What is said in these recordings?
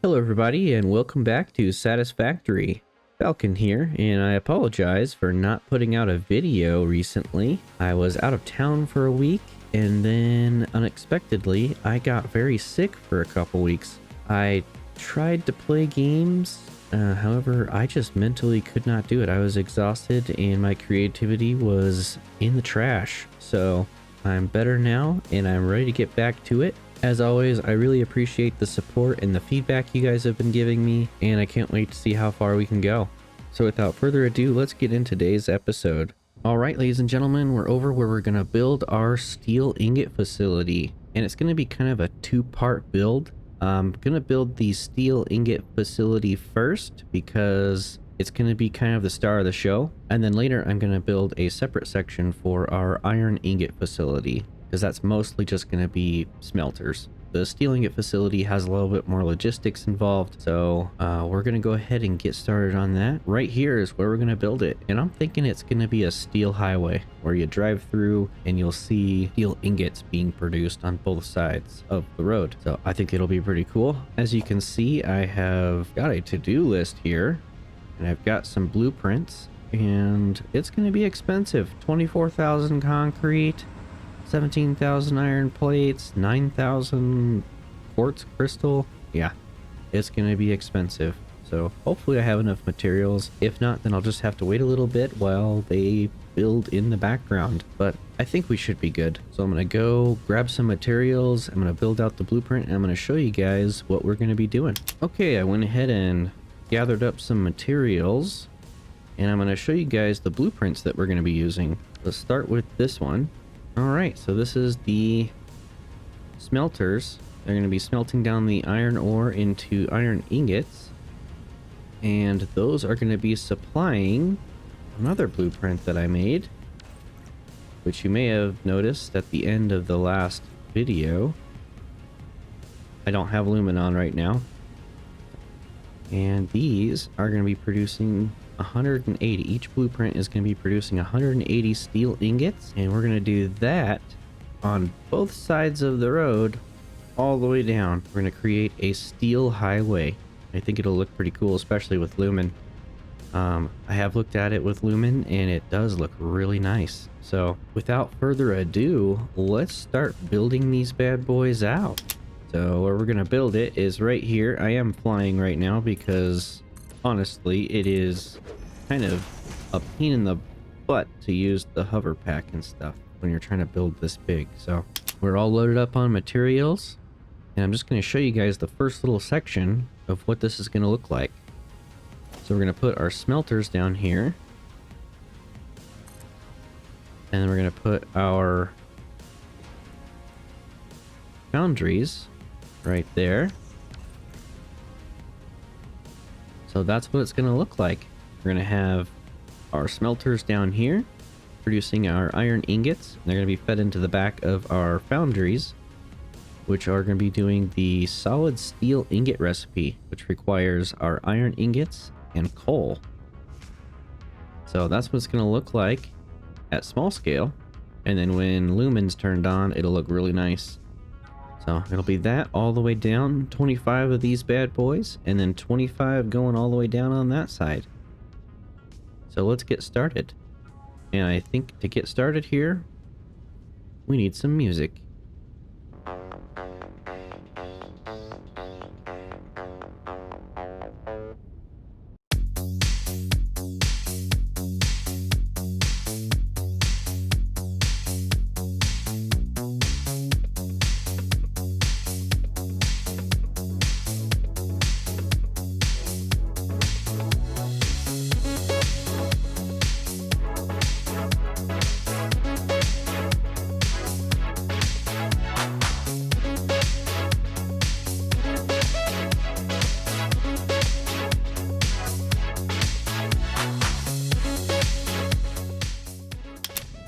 Hello everybody and welcome back to Satisfactory. Falcon here, and I apologize for not putting out a video recently. I was out of town for a week and then unexpectedly I got very sick for a couple weeks. I tried to play games, however I just mentally could not do it. I was exhausted and my creativity was in the trash. So I'm better now and I'm ready to get back to it. As always, I really appreciate the support and the feedback you guys have been giving me, and I can't wait to see how far we can go. So without further ado, let's get into today's episode. Alright, ladies and gentlemen, we're over where we're going to build our steel ingot facility, and it's going to be kind of a two-part build. I'm going to build the steel ingot facility first because it's going to be kind of the star of the show, and then later I'm going to build a separate section for our iron ingot facility, because that's mostly just going to be smelters. The steel ingot facility has a little bit more logistics involved, so we're going to go ahead and get started on that. Right here is where we're going to build it, and I'm thinking it's going to be a steel highway where you drive through and you'll see steel ingots being produced on both sides of the road. So I think it'll be pretty cool. As you can see, I have got a to-do list here, and I've got some blueprints, and it's going to be expensive. 24,000 concrete, 17,000 iron plates, 9,000 quartz crystal. Yeah, it's going to be expensive. So hopefully I have enough materials. If not, then I'll just have to wait a little bit while they build in the background. But I think we should be good. So I'm going to go grab some materials. I'm going to build out the blueprint, and I'm going to show you guys what we're going to be doing. Okay, I went ahead and gathered up some materials, and I'm going to show you guys the blueprints that we're going to be using. Let's start with this one. Alright, so this is the smelters. They're going to be smelting down the iron ore into iron ingots, and those are going to be supplying another blueprint that I made, which you may have noticed at the end of the last video. I don't have lumen on right now, and these are going to be producing 180. Each blueprint is going to be producing 180 steel ingots, and we're going to do that on both sides of the road all the way down. We're going to create a steel highway. I think it'll look pretty cool, especially with lumen. I have looked at it with lumen and it does look really nice. So without further ado, let's start building these bad boys out. So where we're going to build it is right here. I am flying right now because honestly, it is kind of a pain in the butt to use the hover pack and stuff when you're trying to build this big. So we're all loaded up on materials, and I'm just going to show you guys the first little section of what this is going to look like. So we're going to put our smelters down here, and then we're going to put our foundries right there. So that's what it's going to look like. We're going to have our smelters down here producing our iron ingots. They're going to be fed into the back of our foundries, which are going to be doing the solid steel ingot recipe, which requires our iron ingots and coal. So that's what it's going to look like at small scale. And then when lumen's turned on, it'll look really nice. So it'll be that all the way down, 25 of these bad boys, and then 25 going all the way down on that side. So let's get started. And I think to get started here, we need some music.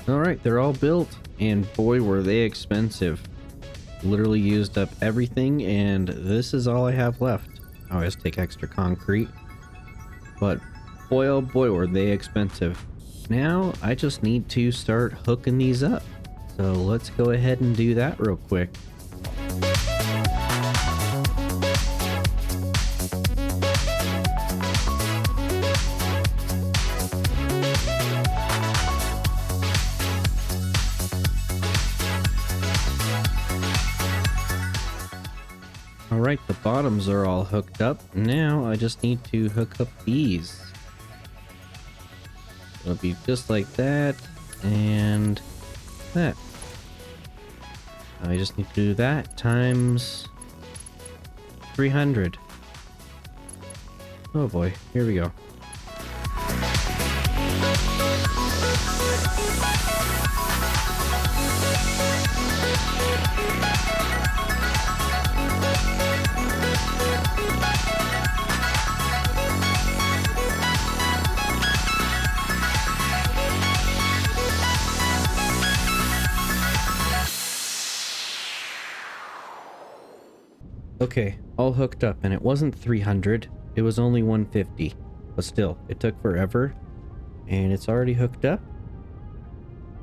Alright, they're all built, and boy were they expensive. Literally used up everything, and this is all I have left. I always take extra concrete, but boy oh boy were they expensive. Now I just need to start hooking these up. So let's go ahead and do that real quick. bottoms are all hooked up. Now I just need to hook up these. It'll be just like that and that. I just need to do that times 300. Oh boy, here we go. Okay, all hooked up, and it wasn't 300, it was only 150. But still, it took forever, and it's already hooked up.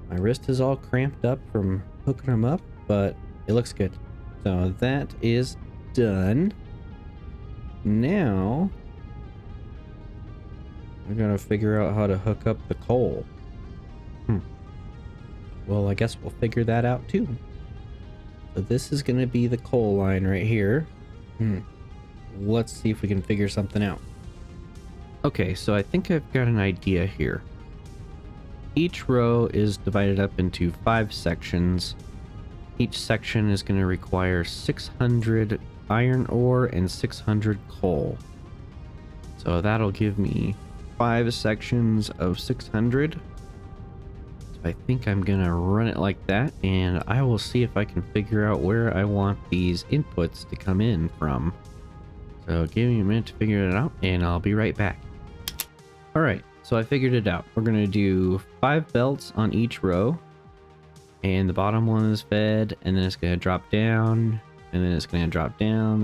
My wrist is all cramped up from hooking them up, but it looks good. So that is done. Now, we're gonna figure out how to hook up the coal. Well, I guess we'll figure that out too. So this is going to be the coal line right here. Let's see if we can figure something out. Okay, so I think I've got an idea here. Each row is divided up into 5 sections. Each section is going to require 600 iron ore and 600 coal. So that'll give me 5 sections of 600. I think I'm gonna run it like that, and I will see if I can figure out where I want these inputs to come in from. So give me a minute to figure it out, and I'll be right back. Alright, so I figured it out. We're gonna do 5 belts on each row, and the bottom one is fed, and then it's gonna drop down, and then it's gonna drop down,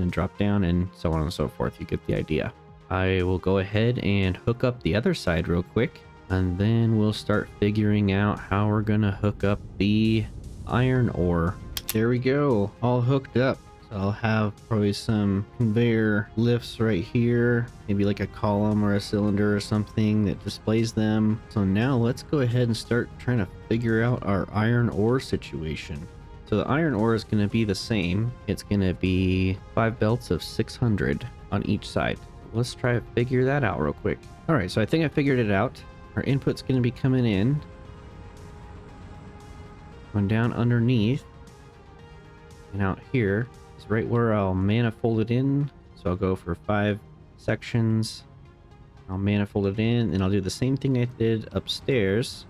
and so on and so forth. You get the idea. I will go ahead and hook up the other side real quick, and then we'll start figuring out how we're gonna hook up the iron ore. There we go, all hooked up. So I'll have probably some conveyor lifts right here, maybe like a column or a cylinder or something that displays them. So now let's go ahead and start trying to figure out our iron ore situation. So the iron ore is gonna be the same. It's gonna be 5 belts of 600 on each side. Let's try to figure that out real quick. All right, so I think I figured it out. Our input's going to be coming in, going down underneath, and out here is right where I'll manifold it in. So I'll go for 5 sections, I'll manifold it in, and I'll do the same thing I did upstairs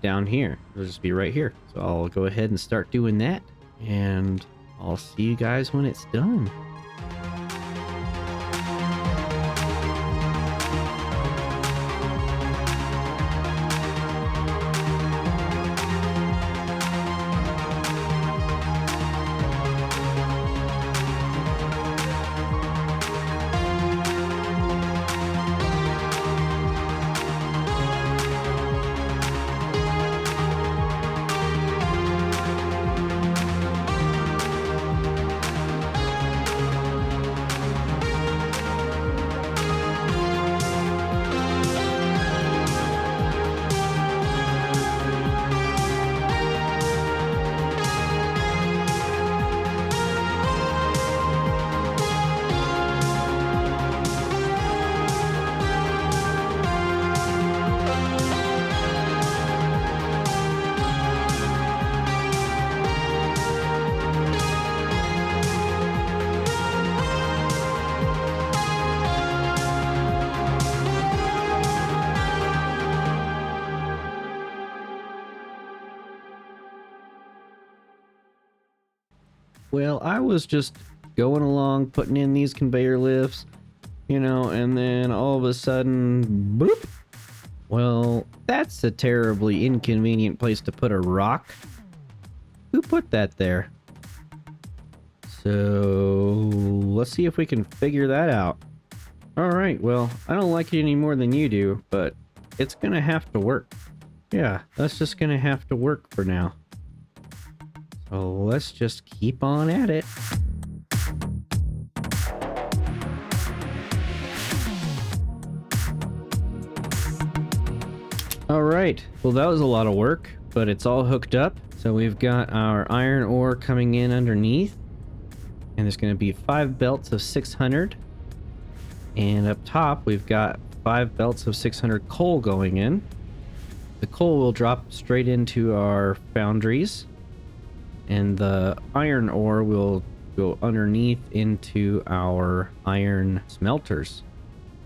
down here. It'll just be right here. So I'll go ahead and start doing that, and I'll see you guys when it's done. Well, I was just going along, putting in these conveyor lifts, you know, and then all of a sudden, boop. Well, that's a terribly inconvenient place to put a rock. Who put that there? So let's see if we can figure that out. All right, well, I don't like it any more than you do, but it's gonna have to work. Yeah, that's just gonna have to work for now. So let's just keep on at it. All right, well, that was a lot of work, but it's all hooked up. So we've got our iron ore coming in underneath, And there's going to be 5 belts of 600. And up top, we've got 5 belts of 600 coal going in. The coal will drop straight into our foundries. And the iron ore will go underneath into our iron smelters.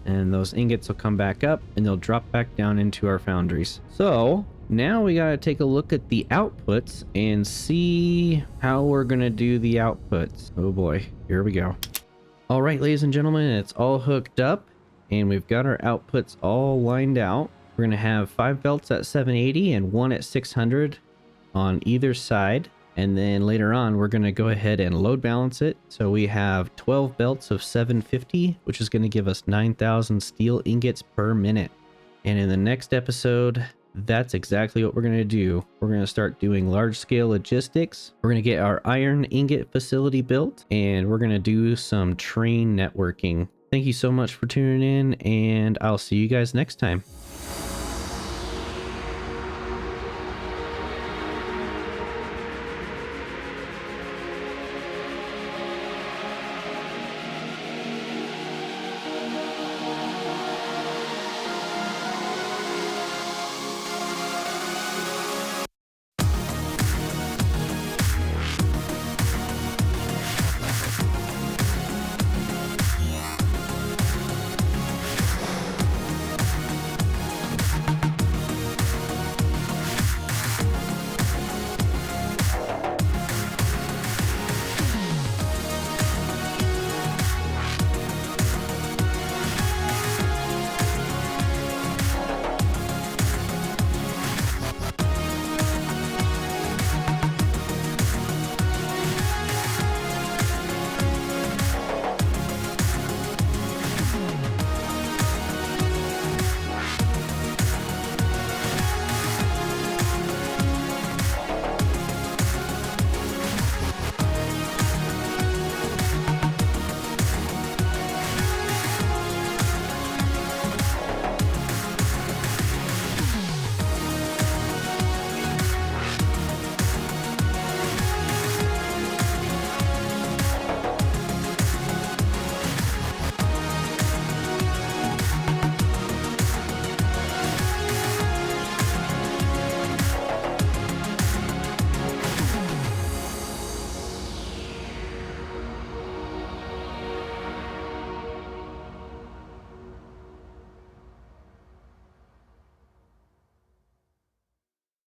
And those ingots will come back up and they'll drop back down into our foundries. So now we got to take a look at the outputs and see how we're going to do the outputs. Oh boy, here we go. All right, ladies and gentlemen, it's all hooked up and we've got our outputs all lined out. We're going to have 5 belts at 780 and 1 at 600 on either side. And then later on, we're going to go ahead and load balance it. So we have 12 belts of 750, which is going to give us 9,000 steel ingots per minute. And in the next episode, that's exactly what we're going to do. We're going to start doing large scale logistics. We're going to get our iron ingot facility built, and we're going to do some train networking. Thank you so much for tuning in, and I'll see you guys next time.